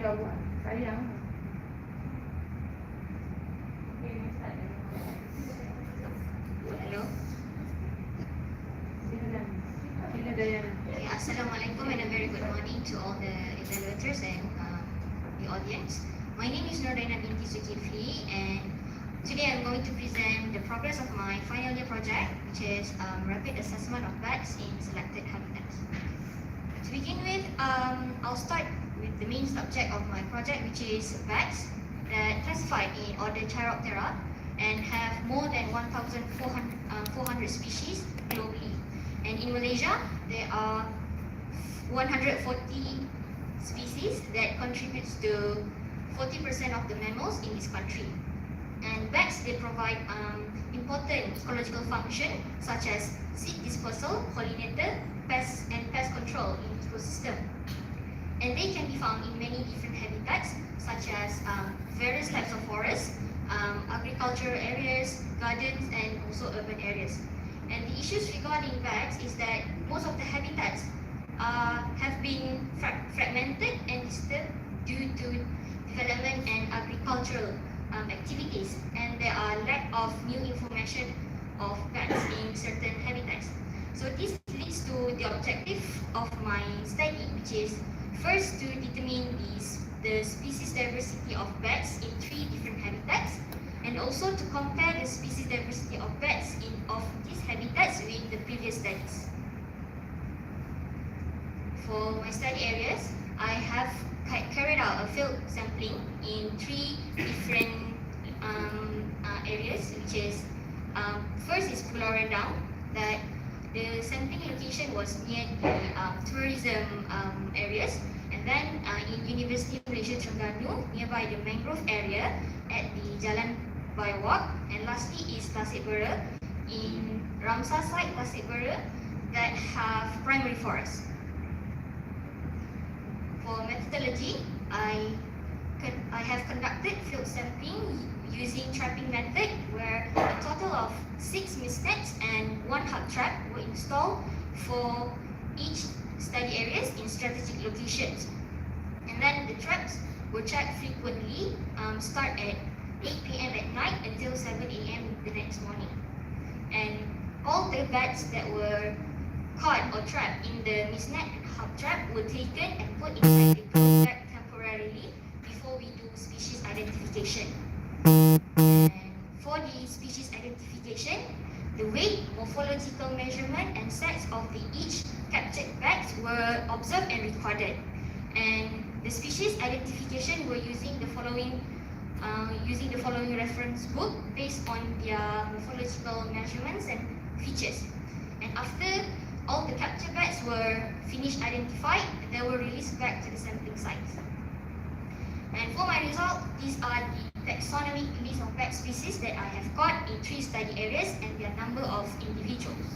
dah buat. Sayang. Hello. Sila DayanA. Okay, Assalamualaikum and a very good morning to all the evaluators and the audience. My name is DayanA binti Zulkifli, and today I'm going to present the progress of my final year project, which is rapid assessment of bats in selected habitats. To begin with, I'll start with the main subject of my project, which is bats that classified in order Chiroptera and have more than 1,400 species globally. And in Malaysia, there are 140 species that contributes to 40% of the mammals in this country. And bats, they provide important ecological function such as seed dispersal, pollinator, pest control in ecosystem. And they can be found in many different habitats such as various types of forests, agricultural areas, gardens, and also urban areas. And the issues regarding bats is that most of the habitats have been fragmented and disturbed due to development and agricultural activities, and there are lack of new information of bats in certain habitats. So this leads to the objective of my study, which is first to determine the species diversity of bats in 3 different habitats, and also to compare the species diversity of bats of these habitats with the previous studies. For my study areas, I have carried out a field sampling in 3 different areas, which is first is Pulau Redang, that the sampling location was near the tourism areas, and then in University of Malaysia Terengganu, nearby the mangrove area at the Jalan Biowak, and lastly is Tasik Bera in Ramsar site Tasik Bera that have primary forest. For methodology, I have conducted field sampling using trapping method, where a total of 6 mist nets and 1 hub trap were installed for each study areas in strategic locations. And then the traps were checked frequently, start at 8 p.m. at night until 7 a.m. the next morning. And all the bats that were caught or trapped in the mist net and hub trap were taken and put inside the closed bag temporarily before we do species identification. And for the species identification, the weight, morphological measurement, and sex of each captured bats were observed and recorded. And the species identification were using the following reference book based on their morphological measurements and features. And after all the captured bats were finished identified, they were released back to the sampling sites. And for my result, these are the taxonomic list of bat species that I have caught in 3 study areas and their number of individuals.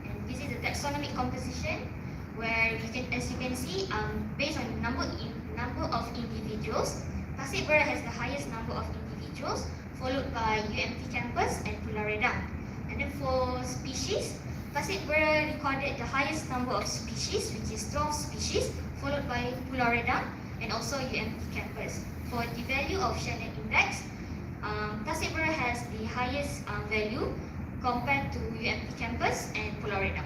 And this is the taxonomic composition, where as you can see, based on the number of individuals, Tasik Bera has the highest number of individuals, followed by UMT campus and Pulau Redang. And then for species, Tasik Bera recorded the highest number of species, which is 12 species, followed by Pulau Redang and also UMT campus. For the value of Shannon index, Tasik Bera has the highest value compared to UMT campus and Pulau Redang.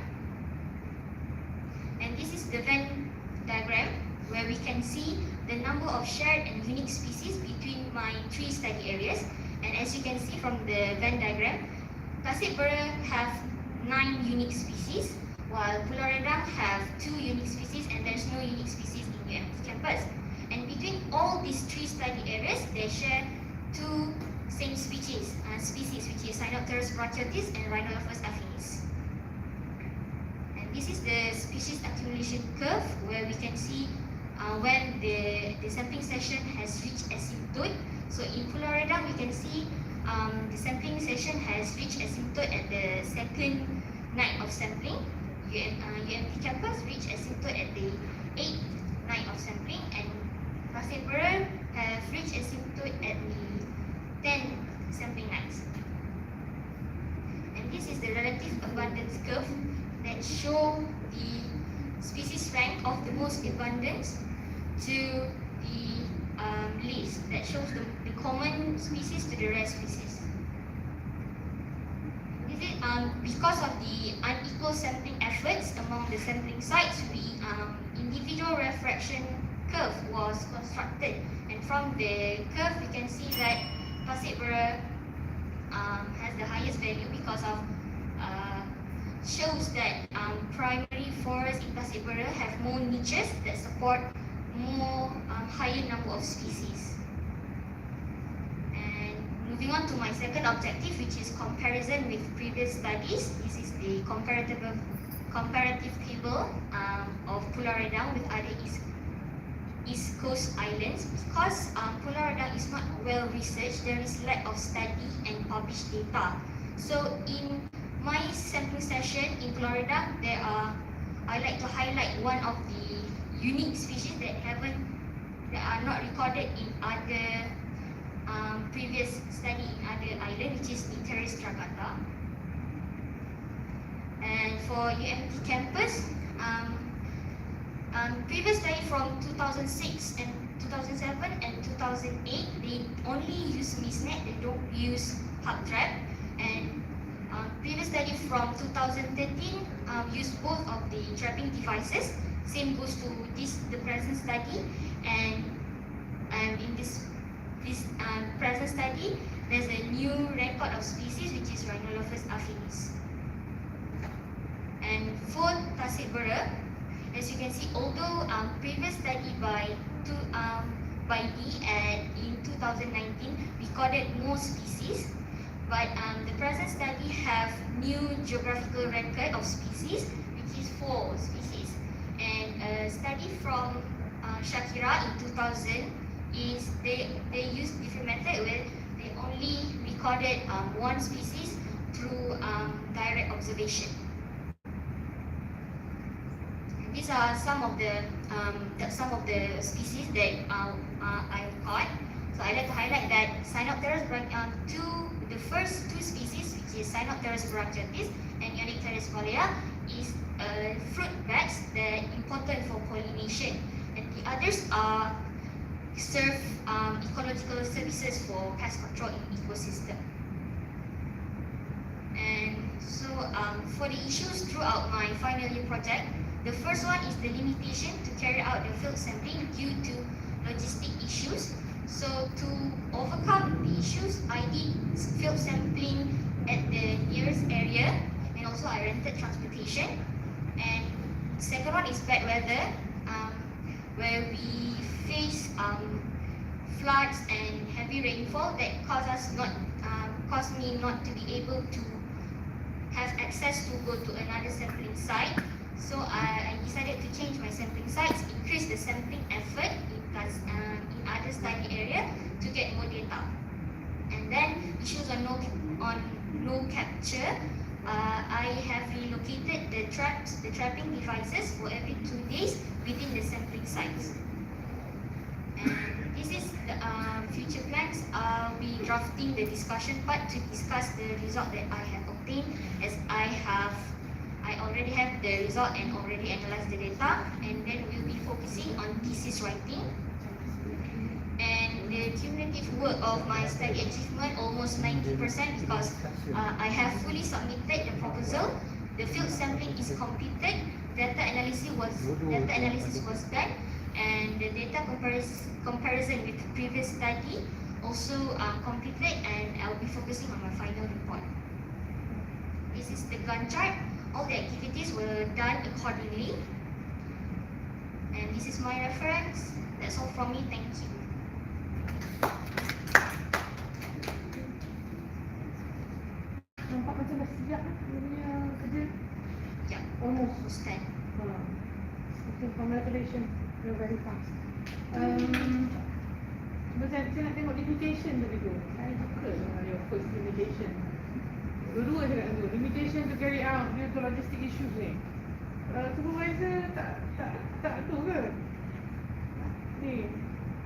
And this is the Venn diagram, where we can see the number of shared and unique species between my 3 study areas. And as you can see from the Venn diagram, Tasik Bera have 9 unique species, while Pulau Redang have 2 unique species, and there's no unique species in UMT campus. And between all these 3 study areas, they share 2 same species, which is Sinopterus brachiotis and Rhinolophus affinis. And this is the species accumulation curve, where we can see when the sampling session has reached asymptote. So in Pulau Redang, we can see the sampling session has reached asymptote at the 2nd night of sampling. UMT campus reached asymptote at the 8th night of sampling, and Tasik Bera have reached asymptote at the 10th sampling nights. And this is the relative abundance curve that show the species rank of the most abundance to the list that shows the common species to the rare species. Because of the unequal sampling efforts among the sampling sites, individual refraction curve was constructed, and from the curve we can see that Tasik Bera has the highest value because of shows that primary forests in Tasik Bera have more niches that support more higher number of species. And moving on to my second objective, which is comparison with previous studies. This is the comparative table of Pulau Redang with other East Coast islands. Because Pulau Redang is not well researched, there is lack of study and published data. So in my sampling session in Pulau Redang, I like to highlight one of the unique species that are not recorded in other previous study in other islands, which is YT3834. And for UMT campus, previous study from 2006 and 2007 and 2008, they only use MISNet, they don't use hub trap. And previous study from 2013 used both of the trapping devices. Same goes to the present study. And in this present study, there's a new record of species, which is Rainforest affinis. And for Tasik Bera, as you can see, although previous study by D in 2019 recorded more species, but the present study have new geographical record of species, which is 4 species. And a study from Shakira in 2000 is they use different method where they only recorded 1 species through direct observation. And these are some of the species that I caught. So I like to highlight that the first 2 species, which is Cyanopterus branchiatis and Untitled Chapter, is fruit bats that are important for pollination, and the others serve ecological services for pest control in ecosystem. And so for the issues throughout my final year project, the first one is the limitation to carry out the field sampling due to logistic issues. So to overcome the issues, I did field sampling at the nearest area, and also I rented transportation. And second one is bad weather, where we face floods and heavy rainfall that caused me not to be able to have access to go to another sampling site. So I decided to change my sampling sites, increase the sampling effort in other study area to get more data. And then issues on no capture. I have relocated the trapping devices for every 2 days within the sampling sites. And this is the future plans. I'll be drafting the discussion part to discuss the result that I have obtained, as I already have the result and already analyzed the data. And then we'll be focusing on thesis writing. And the cumulative work of my study achievement almost 90%, because I have fully submitted the proposal, the field sampling is completed, data analysis was done, and the data comparison with the previous study also completed, and I'll be focusing on my final report. This is the Gantt chart. All the activities were done accordingly. And this is my reference. That's all from me. Thank you. Nampak macam dah siap punya kerja. Yeah, Almost. done. Okay, congratulations. You're very fast. Macam saya nak tengok limitation tadi tu. Saya suka dengan your first limitation. Dua-dua saya nak tengok. Limitation to carry out due to logistic issues ni. Supervisor tak tu ke? Ni.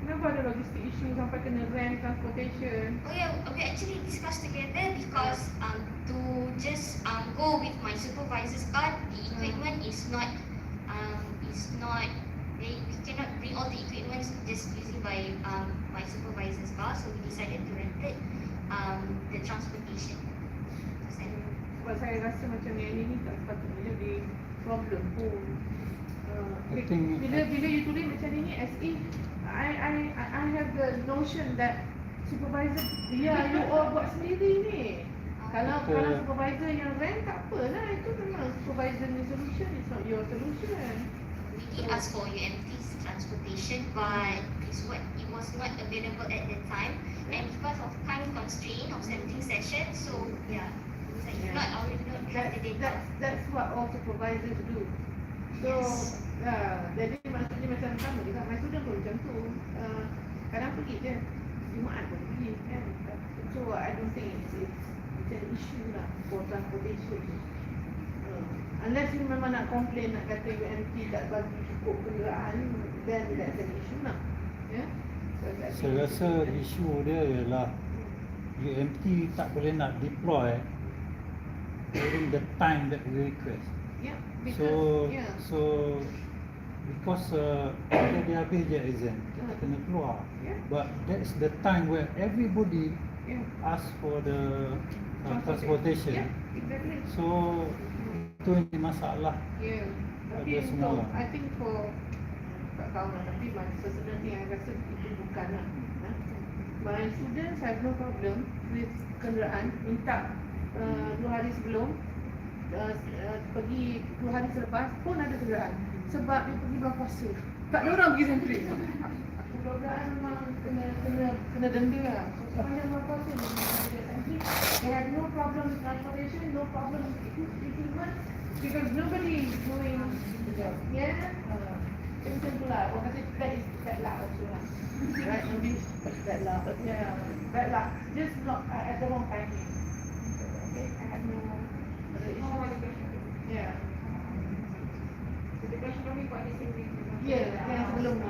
Kenapa ada logistic issue sampai kena rent transportation? Oh yeah, we actually discussed together because to just go with my supervisor's card, the equipment is not we cannot bring all the equipment just using by my supervisor's car, so we decided to rent it, the transportation. Sebab saya rasa macam yang ini tak sepatutnya jadi problem pun. Bila you tulis macam ini as if I have the notion that supervisor you all buat sendiri ni. Kalau supervisor yang rent tak apalah, itu memang supervisor ni solution, it's not your solution. We did ask for UMT's transportation, but it was not available at that time, and because of time constraint of 17 sessions, so yeah. That's what all supervisors do. So, jadi maksudnya macam sama juga. My student pun macam tu. Kadang pergi je, Jumaat pun pergi kan. So, I don't think it's an issue lah for transportation. Unless you memang nak complain, nak kata UMT tak bagi cukup kenderaan, then that's an issue lah. Yeah? So, saya rasa isu dia ialah UMT tak boleh nak deploy during the time that we request. Yeah, So because bila dia habis je exam, kita kena keluar. Yeah. But that's the time where everybody ask for the transportation. Yeah, exactly. So itu yang masalah. Yeah. Tapi Ada semua. untuk, I think for tak tahu lah, tapi my personal thing, I rasa itu bukan lah. My students have no problem with kenderaan, minta 2 hari sebelum, pergi 2 hari selepas pun ada kenderaan. Sebab dia pergi bulan puasa, tak ada orang pergi sentri. Kenderaan memang kena denda lah. Sepanjang bulan puasa dia pergi sentri. They have no problem with transportation, no problem with equipment, because nobody is doing the job. Yeah, macam tu lah. Orang kata that is bad luck also lah. Right, maybe bad luck. Yeah, bad luck. Just not at the wrong timing. Okay, I have no other issue. Yeah. So the question for me, what is it? Yeah, yang sebelum ni.